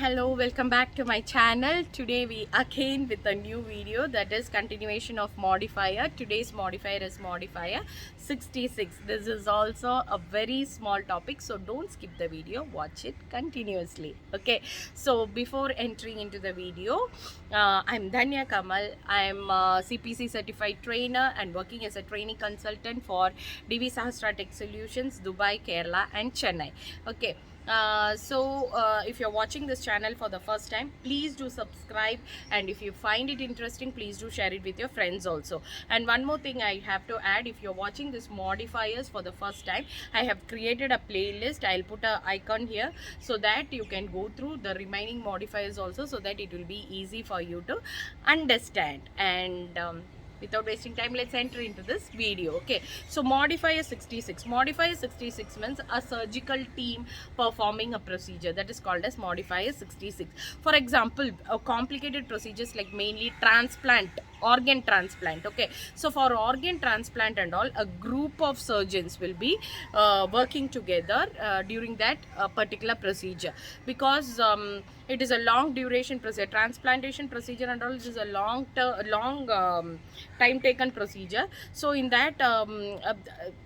hello, welcome back to my channel. Today we again with a new video, that is continuation of modifier. Today's modifier is modifier 66. This is also a very small topic, so don't skip the video, watch it continuously. Okay, so before entering into the video, I'm Dhanya Kamal. I'm a CPC certified trainer and working as a training consultant for DV Sahasra Tech Solutions, Dubai, Kerala and Chennai. Okay, if you're watching this channel for the first time, please do subscribe, and if you find it interesting, please do share it with your friends also. And one more thing I have to add, if you're watching this modifiers for the first time, I have created a playlist. I'll put a icon here so that you can go through the remaining modifiers also, so that it will be easy for you to understand. And without wasting time, let's enter into this video. Okay, so modifier 66 means a surgical team performing a procedure, that is called as modifier 66. For example, complicated procedures like mainly transplant, organ transplant. Okay, so for organ transplant and all, a group of surgeons will be working together during that particular procedure, because it is a long duration procedure. Transplantation procedure and all, it is a long time taken procedure. So in that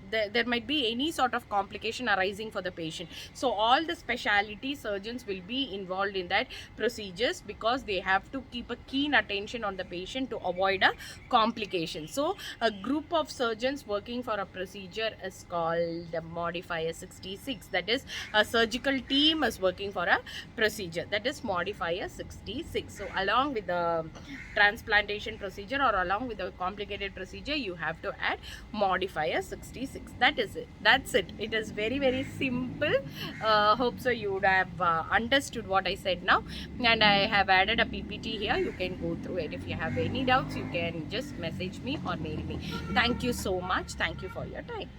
there might be any sort of complication arising for the patient. So all the specialty surgeons will be involved in that procedures, because they have to keep a keen attention on the patient to avoid a complication. So a group of surgeons working for a procedure is called the modifier 66. That is, a surgical team is working for a procedure, that is modifier 66. So along with the transplantation procedure or along with the complicated procedure, you have to add modifier 66. That is it. That's it. It is very, very simple. Hope so you would have understood what I said now. And I have added a PPT here. You can go through it. If you have any doubts, you can just message me or mail me. Thank you so much. Thank you for your time.